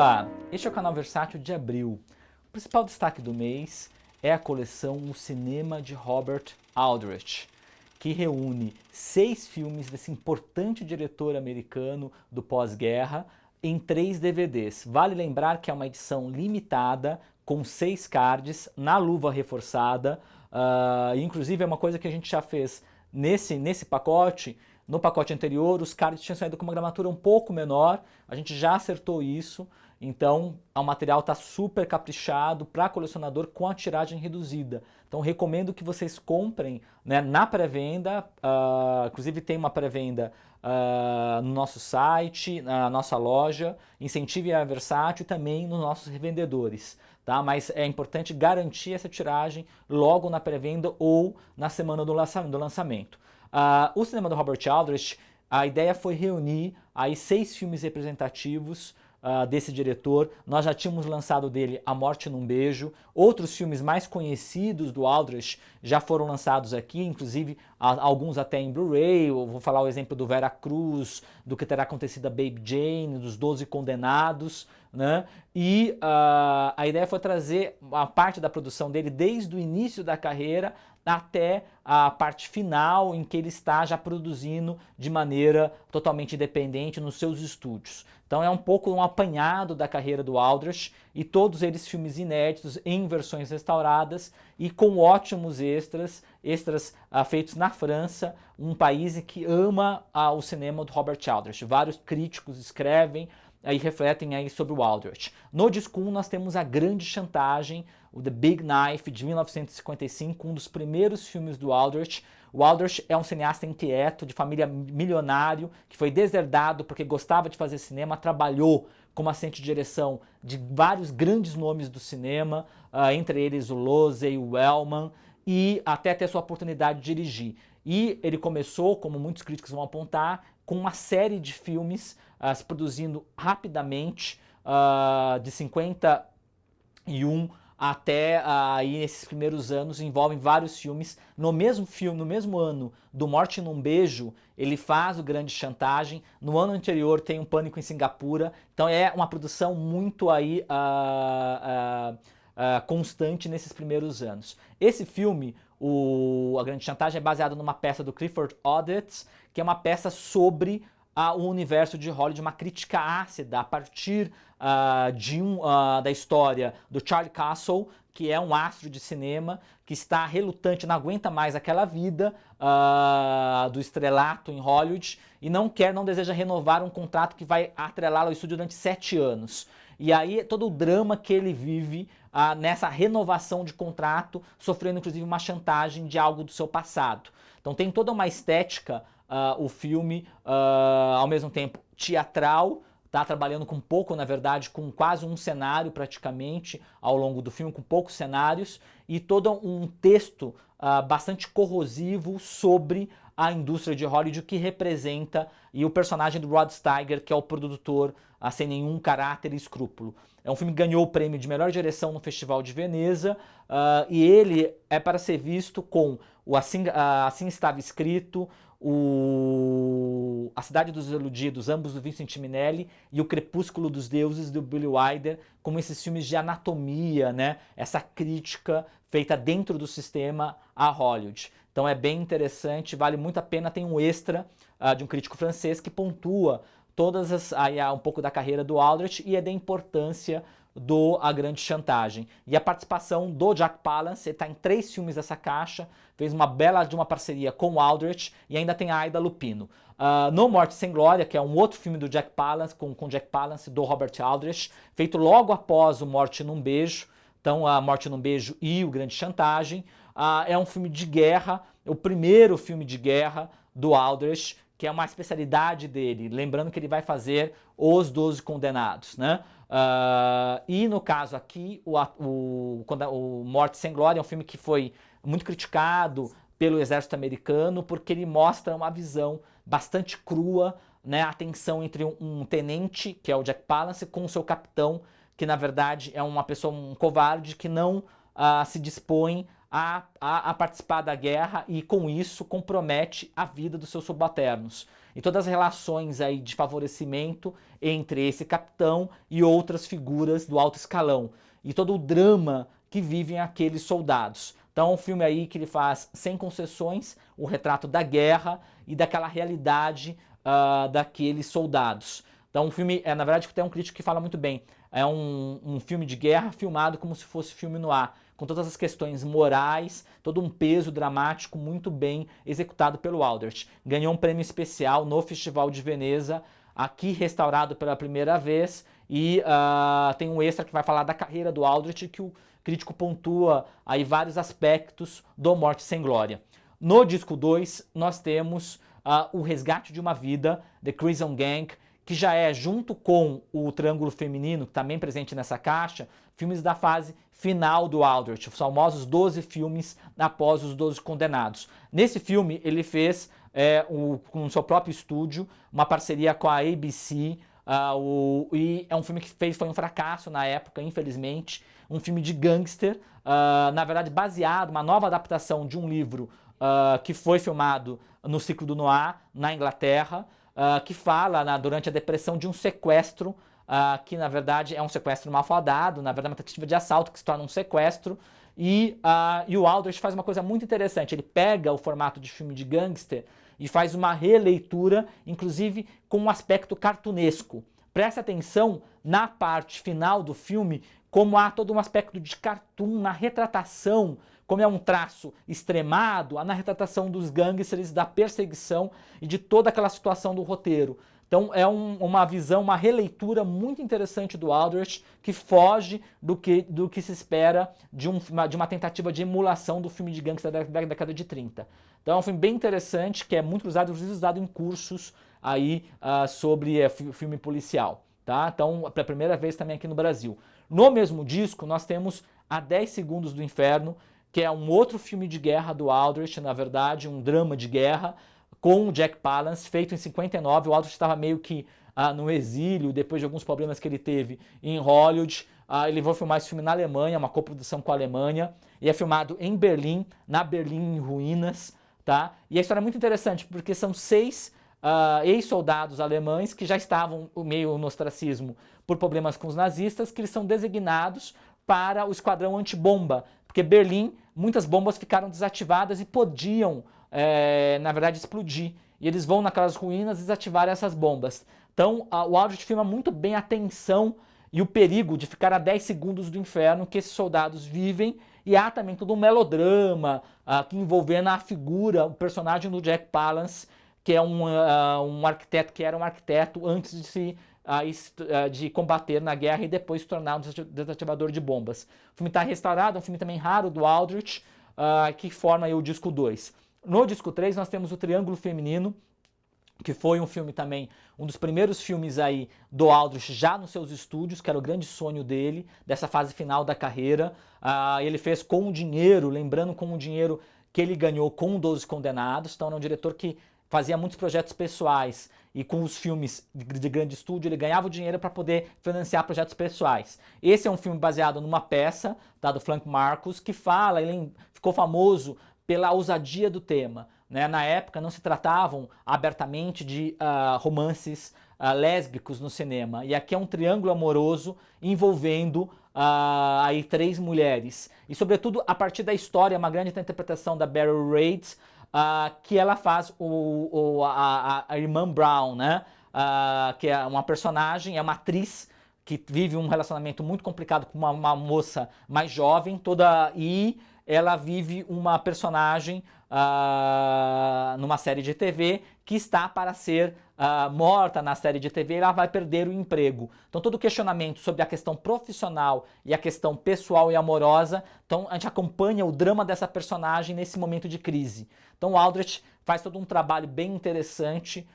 Olá, este é o canal Versátil de abril. O principal destaque do mês é a coleção O Cinema de Robert Aldrich, que reúne 6 filmes desse importante diretor americano do pós-guerra em 3 DVDs. Vale lembrar que é uma edição limitada, com 6 cards, na luva reforçada, inclusive é uma coisa que a gente já fez nesse pacote. No pacote anterior, os cards tinham saído com uma gramatura um pouco menor, a gente já acertou isso, então o material está super caprichado para colecionador com a tiragem reduzida. Então recomendo que vocês comprem, né, na pré-venda, inclusive tem uma pré-venda no nosso site, na nossa loja, incentive a Versátil e também nos nossos revendedores. Tá? Mas é importante garantir essa tiragem logo na pré-venda ou na semana do lançamento. O cinema do Robert Aldrich, a ideia foi reunir aí 6 filmes representativos desse diretor. Nós já tínhamos lançado dele A Morte num Beijo. Outros filmes mais conhecidos do Aldrich já foram lançados aqui, inclusive alguns até em Blu-ray. Eu vou falar o exemplo do Vera Cruz, do Que Terá Acontecido a Baby Jane, dos 12 Condenados, né? E a ideia foi trazer a parte da produção dele desde o início da carreira até a parte final, em que ele está já produzindo de maneira totalmente independente nos seus estúdios. Então é um pouco um apanhado da carreira do Aldrich, e todos eles filmes inéditos em versões restauradas e com ótimos extras feitos na França, um país que ama o cinema do Robert Aldrich. Vários críticos escrevem e refletem aí sobre o Aldrich. No disco 1 nós temos A Grande Chantagem, o The Big Knife, de 1955, um dos primeiros filmes do Aldrich. O Aldrich é um cineasta inquieto, de família milionário, que foi deserdado porque gostava de fazer cinema, trabalhou como assistente de direção de vários grandes nomes do cinema, entre eles o Losey, o Wellman, e até ter sua oportunidade de dirigir. E ele começou, como muitos críticos vão apontar, com uma série de filmes se produzindo rapidamente, de 51 até aí nesses primeiros anos, envolvem vários filmes. No mesmo ano do Morte num Beijo, ele faz o Grande Chantagem. No ano anterior tem um Pânico em Singapura. Então é uma produção muito aí constante nesses primeiros anos. Esse filme, A Grande Chantagem, é baseado numa peça do Clifford Odets, que é uma peça sobre o universo de Hollywood, uma crítica ácida a partir da história do Charlie Castle, que é um astro de cinema que está relutante, não aguenta mais aquela vida do estrelato em Hollywood e não deseja renovar um contrato que vai atrelá-lo ao estúdio durante 7 anos. E aí todo o drama que ele vive nessa renovação de contrato, sofrendo inclusive uma chantagem de algo do seu passado. Então tem toda uma estética, o filme, ao mesmo tempo teatral, tá trabalhando com pouco, na verdade, com quase um cenário praticamente ao longo do filme, com poucos cenários, e todo um texto bastante corrosivo sobre a indústria de Hollywood, que representa, e o personagem do Rod Steiger, que é o produtor sem nenhum caráter e escrúpulo. É um filme que ganhou o prêmio de melhor direção no Festival de Veneza, e ele é para ser visto com o Assim Estava Escrito, A Cidade dos Iludidos, ambos do Vincent Minnelli, e O Crepúsculo dos Deuses, do Billy Wilder, como esses filmes de anatomia, né? Essa crítica feita dentro do sistema a Hollywood. Então é bem interessante, vale muito a pena. Tem um extra de um crítico francês que pontua um pouco da carreira do Aldrich e da importância do A Grande Chantagem. E a participação do Jack Palance, ele está em 3 filmes dessa caixa, fez uma bela de uma parceria com o Aldrich, e ainda tem a Aida Lupino. No Morte Sem Glória, que é um outro filme do Jack Palance, com Jack Palance, do Robert Aldrich, feito logo após o Morte num Beijo. Então, A Morte num Beijo e O Grande Chantagem. É um filme de guerra, o primeiro filme de guerra do Aldrich, que é uma especialidade dele, lembrando que ele vai fazer Os 12 Condenados, né? E no caso aqui, o Morte Sem Glória é um filme que foi muito criticado pelo exército americano, porque ele mostra uma visão bastante crua, né? A tensão entre um tenente, que é o Jack Palance, com o seu capitão, que na verdade é uma pessoa, um covarde, que não se dispõe a participar da guerra e com isso compromete a vida dos seus subalternos. E todas as relações aí de favorecimento entre esse capitão e outras figuras do alto escalão. E todo o drama que vivem aqueles soldados. Então é um filme aí que ele faz sem concessões, o retrato da guerra e daquela realidade daqueles soldados. Então o filme, na verdade, tem um crítico que fala muito bem, é um filme de guerra filmado como se fosse filme noir, com todas as questões morais, todo um peso dramático muito bem executado pelo Aldrich. Ganhou um prêmio especial no Festival de Veneza, aqui restaurado pela primeira vez, e tem um extra que vai falar da carreira do Aldrich, que o crítico pontua aí vários aspectos do Morte Sem Glória. No disco 2, nós temos O Resgate de uma Vida, The Crimson Gang, que já é, junto com o Triângulo Feminino, também presente nessa caixa, filmes da fase final do Aldrich, os famosos 12 filmes após os 12 Condenados. Nesse filme, ele fez, com o seu próprio estúdio, uma parceria com a ABC, e é um filme que foi um fracasso na época, infelizmente, um filme de gangster, na verdade baseado, uma nova adaptação de um livro que foi filmado no ciclo do Noir, na Inglaterra, que fala durante a depressão de um sequestro, que na verdade é um sequestro malfadado, na verdade é uma tentativa de assalto que se torna um sequestro, e o Aldrich faz uma coisa muito interessante, ele pega o formato de filme de gangster e faz uma releitura, inclusive com um aspecto cartunesco. Preste atenção na parte final do filme, como há todo um aspecto de cartoon na retratação, como é um traço extremado, na retratação dos gangsters, da perseguição e de toda aquela situação do roteiro. Então é uma visão, uma releitura muito interessante do Aldrich, que foge do que se espera de uma tentativa de emulação do filme de gangster da década de 30. Então é um filme bem interessante, que é muito usado, inclusive usado em cursos aí, sobre filme policial. Tá? Então, pela primeira vez também aqui no Brasil. No mesmo disco, nós temos A 10 Segundos do Inferno, que é um outro filme de guerra do Aldrich, na verdade, um drama de guerra, com o Jack Palance, feito em 59. O Aldrich estava meio que no exílio, depois de alguns problemas que ele teve em Hollywood. Ele vai filmar esse filme na Alemanha, uma coprodução com a Alemanha, e é filmado em Berlim, na Berlim em ruínas. Tá? E a história é muito interessante, porque são 6 ex-soldados alemães que já estavam meio no ostracismo por problemas com os nazistas, que eles são designados para o esquadrão antibomba, porque Berlim, muitas bombas ficaram desativadas e podiam, na verdade, explodir. E eles vão naquelas ruínas desativar essas bombas. Então, o Aldrich filma muito bem a tensão e o perigo de ficar a 10 segundos do inferno que esses soldados vivem. E há também todo um melodrama que envolvendo a figura, o personagem do Jack Palance, que é um arquiteto, que era um arquiteto antes de combater na guerra e depois se tornar um desativador de bombas. O filme está restaurado, é um filme também raro do Aldrich, que forma aí o disco 2. No disco 3 nós temos o Triângulo Feminino, que foi um filme também, um dos primeiros filmes aí do Aldrich já nos seus estúdios, que era o grande sonho dele, dessa fase final da carreira. Ele fez com o dinheiro, lembrando, com o dinheiro que ele ganhou com 12 Condenados, então é um diretor que fazia muitos projetos pessoais e com os filmes de grande estúdio ele ganhava o dinheiro para poder financiar projetos pessoais. Esse é um filme baseado numa peça do Frank Marcus, que fala, ele ficou famoso pela ousadia do tema. Né? Na época não se tratavam abertamente de romances lésbicos no cinema, e aqui é um triângulo amoroso envolvendo aí 3 mulheres. E sobretudo a partir da história, uma grande interpretação da Beryl Reid, que ela faz a irmã Brown, né? Que é uma personagem, é uma atriz que vive um relacionamento muito complicado com uma moça mais jovem, e ela vive uma personagem numa série de TV que está para ser morta na série de TV, e ela vai perder o emprego. Então todo o questionamento sobre a questão profissional e a questão pessoal e amorosa, então a gente acompanha o drama dessa personagem nesse momento de crise. Então o Aldrich faz todo um trabalho bem interessante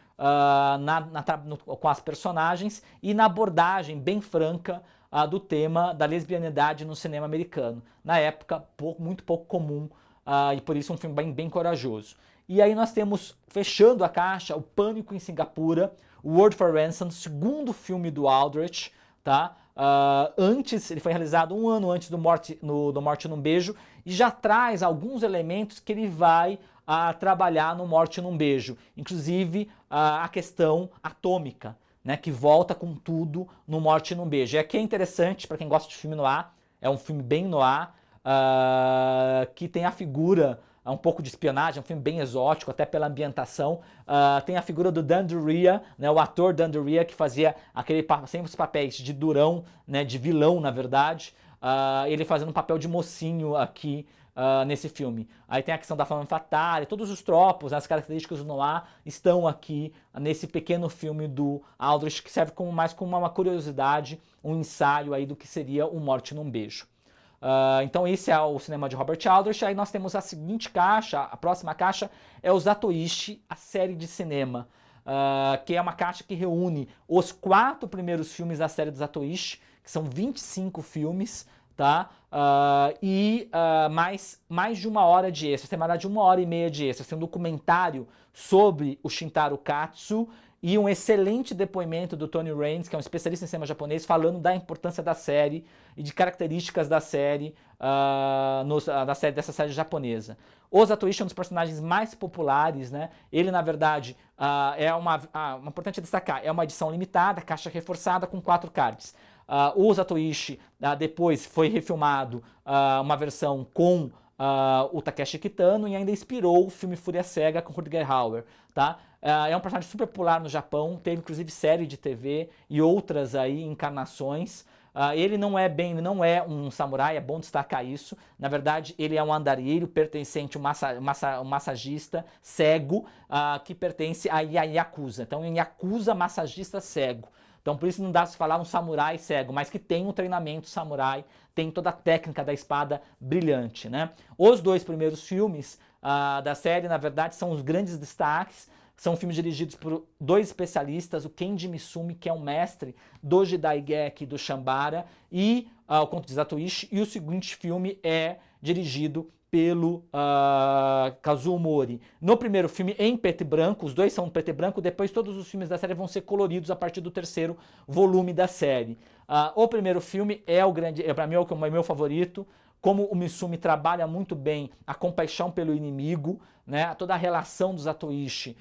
com as personagens e na abordagem bem franca do tema da lesbianidade no cinema americano. Na época, muito pouco comum, e por isso um filme bem corajoso. E aí nós temos, fechando a caixa, O Pânico em Singapura, o Word for Ransom, segundo filme do Aldrich, tá? ele foi realizado um ano antes do Morte num Beijo, e já traz alguns elementos que ele vai trabalhar no Morte num Beijo, inclusive a questão atômica, né, que volta com tudo no Morte num Beijo. E aqui é interessante, para quem gosta de filme noir, é um filme bem noir, que tem a figura um pouco de espionagem, é um filme bem exótico, até pela ambientação. Tem a figura do Dan Duryea, né, o ator Dan Duryea, que fazia sempre os papéis de durão, né, de vilão, na verdade. Ele fazendo um papel de mocinho aqui nesse filme. Aí tem a questão da femme fatale, todos os tropos, as características do noir estão aqui nesse pequeno filme do Aldrich, que serve mais como uma curiosidade, um ensaio aí do que seria o Morte num Beijo. Então esse é o cinema de Robert Aldrich. Aí nós temos a seguinte caixa, a próxima caixa é o Zatoichi, a série de cinema, que é uma caixa que reúne os 4 primeiros filmes da série do Zatoichi, que são 25 filmes, tá? Mais de 1 hora de extras, tem mais de 1h30 de extras, tem um documentário sobre o Shintaro Katsu e um excelente depoimento do Tony Raines, que é um especialista em cinema japonês, falando da importância da série e de características da série, dessa série japonesa. O Zatoichi é um dos personagens mais populares, né? Ele, na verdade, importante destacar, é uma edição limitada, caixa reforçada com 4 cards. O Zatoichi depois foi refilmado uma versão com o Takeshi Kitano e ainda inspirou o filme Fúria Cega com Rutger Hauer, tá? É um personagem super popular no Japão, teve inclusive série de TV e outras aí encarnações. Ele não é um samurai, é bom destacar isso. Na verdade, ele é um andarilho pertencente a um massagista cego que pertence a Yakuza. Então, um Yakuza massagista cego. Então, por isso não dá se falar um samurai cego, mas que tem um treinamento samurai, tem toda a técnica da espada brilhante, né? Os 2 primeiros filmes da série, na verdade, são os grandes destaques. São filmes dirigidos por 2 especialistas, o Kenji Misumi, que é um mestre do Jidaigeki e do Shambara, e o Conto de Zatoichi, e o seguinte filme é dirigido pelo Kazuo Mori. No primeiro filme, em preto e branco, os 2 são em preto e branco, depois todos os filmes da série vão ser coloridos a partir do 3º volume da série. O primeiro filme para mim, é o meu favorito. Como o Misumi trabalha muito bem a compaixão pelo inimigo, né, toda a relação do Zatoichi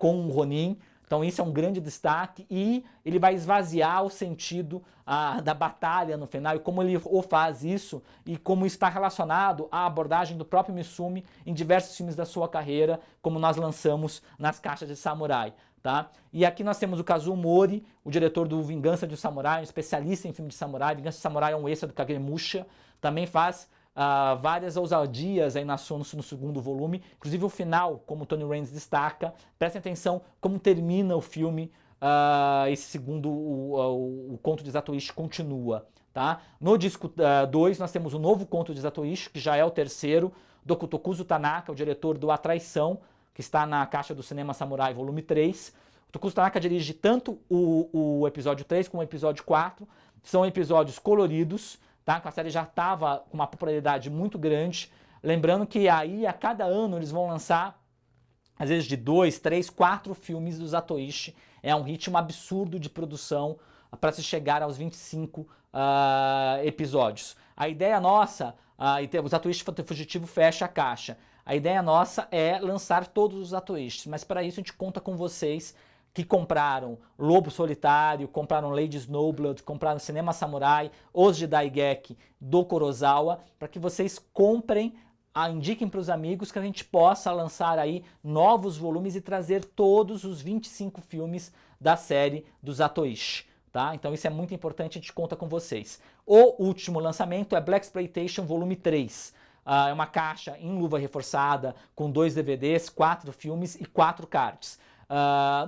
com o Ronin. Então isso é um grande destaque e ele vai esvaziar o sentido da batalha no final e como ele faz isso e como está relacionado à abordagem do próprio Misumi em diversos filmes da sua carreira, como nós lançamos nas caixas de Samurai. Tá? E aqui nós temos o Kazuo Mori, o diretor do Vingança de um Samurai, um especialista em filme de samurai. Vingança de Samurai é um extra do Kagemusha, também faz várias ousadias aí no segundo volume, inclusive o final, como o Tony Raines destaca. Prestem atenção como termina o filme, esse segundo, o Conto de Zatoichi continua. Tá? No disco 2 nós temos o novo Conto de Zatoichi, que já é o 3º, do Tokuzo Tanaka, o diretor do A Traição, que está na caixa do Cinema Samurai, volume 3. O Tokuzo Tanaka dirige tanto o episódio 3 como o episódio 4. São episódios coloridos, tá? A série já estava com uma popularidade muito grande. Lembrando que aí, a cada ano, eles vão lançar, às vezes, de 2, 3, 4 filmes do Zatoichi. É um ritmo absurdo de produção para se chegar aos 25 episódios. A ideia nossa, o Zatoichi Fugitivo fecha a caixa. A ideia nossa é lançar todos os Zatoichis, mas para isso a gente conta com vocês que compraram Lobo Solitário, compraram Lady Snowblood, compraram Cinema Samurai, os Jidaigeki do Kurosawa, para que vocês comprem, indiquem para os amigos que a gente possa lançar aí novos volumes e trazer todos os 25 filmes da série do Zatoichi. Tá? Então isso é muito importante, a gente conta com vocês. O último lançamento é Blaxploitation Volume 3. É uma caixa em luva reforçada, com 2 DVDs, 4 filmes e 4 cards.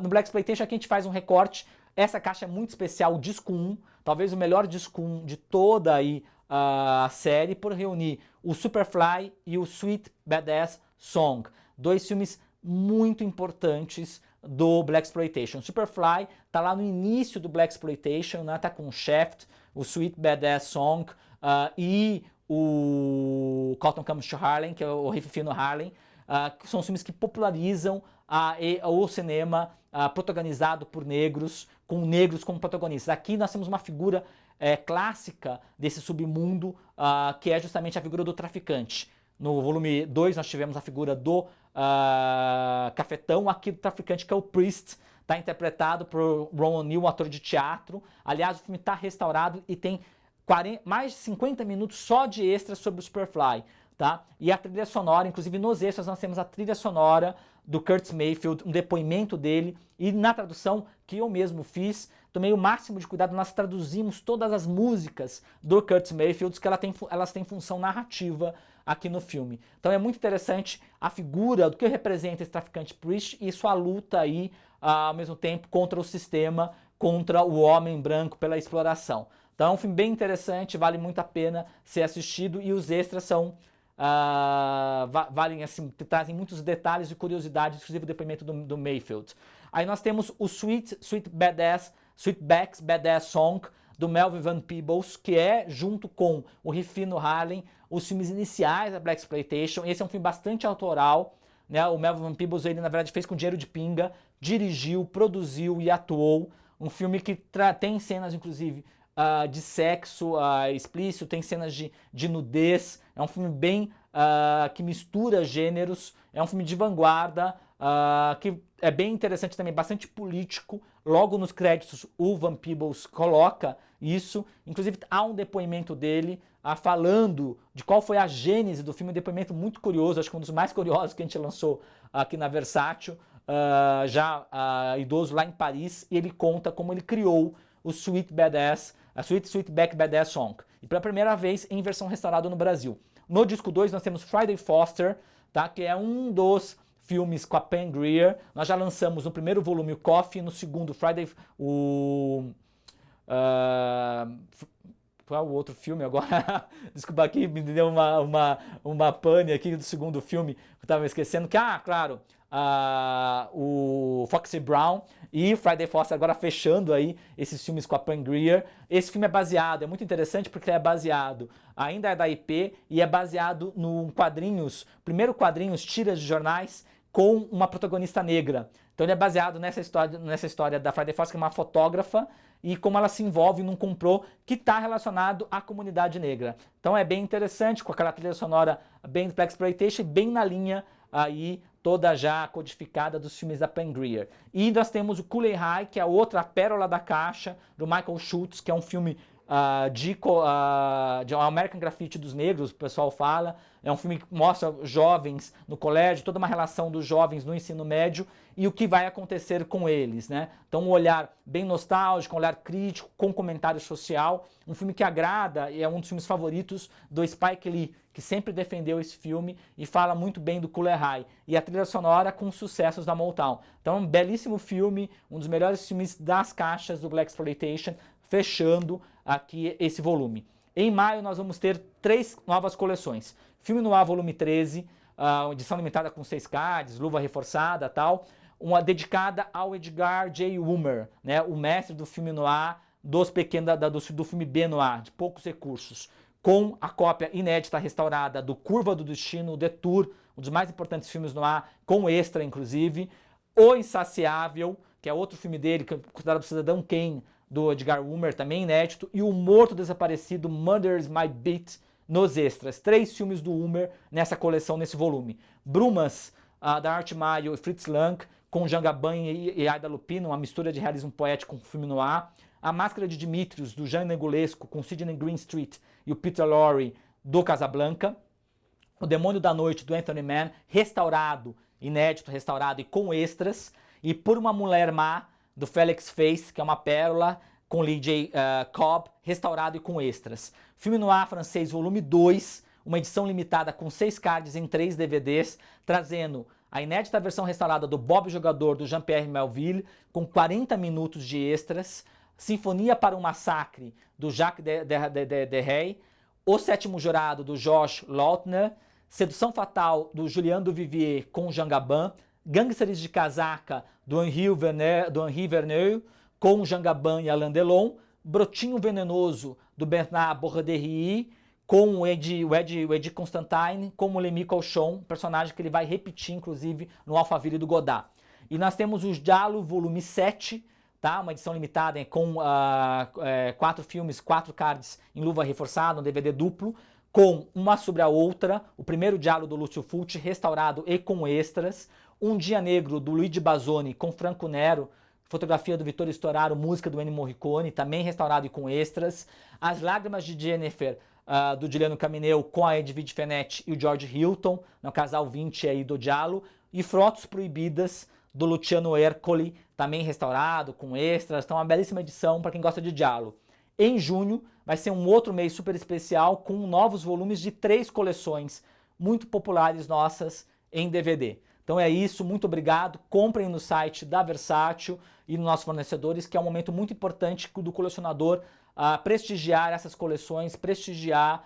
No Blaxploitation aqui a gente faz um recorte. Essa caixa é muito especial, o disco 1, talvez o melhor disco 1 de toda aí, a série, por reunir o Superfly e o Sweet Badass Song. 2 filmes muito importantes do Blaxploitation. Superfly tá lá no início do Blaxploitation, né? Tá com o Shaft, o Sweet Badass Song e o Cotton Comes to Harlem, que é o Riff Fino Harlem, que são filmes que popularizam o cinema protagonizado por negros, com negros como protagonistas. Aqui nós temos uma figura clássica desse submundo, que é justamente a figura do traficante. No volume 2 nós tivemos a figura do cafetão, aqui do traficante, que é o Priest, está interpretado por Ron O'Neal, um ator de teatro. Aliás, o filme está restaurado e tem mais de 50 minutos só de extras sobre o Superfly. Tá? E a trilha sonora, inclusive nos extras nós temos a trilha sonora do Curtis Mayfield, um depoimento dele, e na tradução que eu mesmo fiz, tomei o máximo de cuidado, nós traduzimos todas as músicas do Curtis Mayfield, que elas têm função narrativa aqui no filme. Então é muito interessante a figura do que representa esse traficante Priest e sua luta aí, ao mesmo tempo, contra o sistema, contra o homem branco pela exploração. Então é um filme bem interessante, vale muito a pena ser assistido, e os extras são... valem assim, trazem muitos detalhes e curiosidades, inclusive o depoimento do Mayfield. Aí nós temos o Sweetback's Badass Song, do Melvin Van Peebles, que é, junto com o Rufino Harlem, os filmes iniciais da Blaxploitation. Esse é um filme bastante autoral, né? O Melvin Van Peebles, ele na verdade fez com dinheiro de pinga, dirigiu, produziu e atuou. Um filme que tem cenas, inclusive, de sexo explícito, tem cenas de nudez. É um filme bem que mistura gêneros, é um filme de vanguarda, que é bem interessante também, bastante político. Logo nos créditos o Van Peebles coloca isso, inclusive há um depoimento dele falando de qual foi a gênese do filme, um depoimento muito curioso, acho que um dos mais curiosos que a gente lançou aqui na Versátil, já idoso lá em Paris, e ele conta como ele criou o Sweetback Badass Song, e pela primeira vez em versão restaurada no Brasil. No disco 2 nós temos Friday Foster, tá? Que é um dos filmes com a Pam Grier. Nós já lançamos no primeiro volume o Coffee, no segundo Friday qual é o outro filme agora? Desculpa, aqui me deu uma pane aqui do segundo filme que eu estava esquecendo, que, claro, o Foxy Brown e Friday Foster, agora fechando aí esses filmes com a Pam Grier. Esse filme é muito interessante porque é baseado, ainda é da IP, e é baseado no primeiro quadrinhos, tiras de jornais, com uma protagonista negra. Então ele é baseado nessa história da Friday Foster, que é uma fotógrafa, e como ela se envolve num complô que está relacionado à comunidade negra. Então é bem interessante, com aquela trilha sonora bem do Blaxploitation, bem na linha aí, toda já codificada dos filmes da Pam Grier. E nós temos o Cooley High, que é outra pérola da caixa, do Michael Schultz, que é um filme de American Graffiti dos negros, o pessoal fala. É um filme que mostra jovens no colégio, toda uma relação dos jovens no ensino médio e o que vai acontecer com eles, né? Então um olhar bem nostálgico, um olhar crítico, com comentário social. Um filme que agrada e é um dos filmes favoritos do Spike Lee, que sempre defendeu esse filme e fala muito bem do Cooley High. E a trilha sonora com sucessos da Motown. Então é um belíssimo filme, um dos melhores filmes das caixas do Blaxploitation, fechando aqui esse volume. Em maio nós vamos ter 3 novas coleções. Filme Noir volume 13, edição limitada com 6 cards, luva reforçada, tal. Uma dedicada ao Edgar J. Ulmer, né, o mestre do filme noir, do filme B noir, de poucos recursos, com a cópia inédita restaurada do Curva do Destino, o Detour, um dos mais importantes filmes noir, com extra inclusive. O Insaciável, que é outro filme dele, que é considerado o Cidadão Kane, do Edgar Ulmer, também inédito, e o Morto Desaparecido, Murders My Beat, nos extras. 3 filmes do Ulmer nessa coleção, nesse volume. Brumas, da Art Maio e Fritz Lang, com Jean Gabin e Aida Lupino, uma mistura de realismo poético com filme noir. A Máscara de Dimitrios, do Jean Negulesco, com Sidney Greenstreet e o Peter Lorre, do Casablanca. O Demônio da Noite, do Anthony Mann, restaurado, inédito, restaurado e com extras. E Por uma Mulher Má, do Felix Face, que é uma pérola, com Lee J. Cobb, restaurado e com extras. Filme Noir francês, volume 2, uma edição limitada com 6 cards em 3 DVDs, trazendo a inédita versão restaurada do Bob Jogador, do Jean-Pierre Melville, com 40 minutos de extras. Sinfonia para um Massacre, do Jacques Deray. O Sétimo Jurado, do Josh Lautner. Sedução Fatal, do Julien Duvivier, com Jean Gabin. Gangsters de Casaca, do Henri Verneuil, com Jean Gabin e Alain Delon. Brotinho Venenoso, do Bernard Borderie, com o Ed Constantine, como Lemmy Colchon, personagem que ele vai repetir, inclusive, no Alphaville do Godard. E nós temos o Giallo, volume 7, tá? Uma edição limitada com 4 filmes, 4 cards em luva reforçada, um DVD duplo, com uma sobre a outra, o primeiro diálogo do Lúcio Fulci restaurado e com extras, Um Dia Negro do Luigi Bazzoni com Franco Nero, fotografia do Vittorio Storaro, música do Ennio Morricone, também restaurado e com extras, As Lágrimas de Jennifer, do Giuliano Camineu com a Edwige Fenech e o George Hilton, no casal 20 aí do Giallo, e Fotos Proibidas do Luciano Ercoli, também restaurado, com extras, então uma belíssima edição para quem gosta de Giallo. Em junho vai ser um outro mês super especial com novos volumes de 3 coleções muito populares nossas em DVD. Então é isso, muito obrigado, comprem no site da Versátil e nos nossos fornecedores, que é um momento muito importante do colecionador prestigiar essas coleções, prestigiar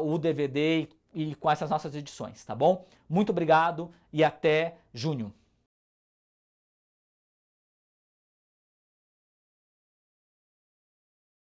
o DVD e com essas nossas edições, tá bom? Muito obrigado e até junho.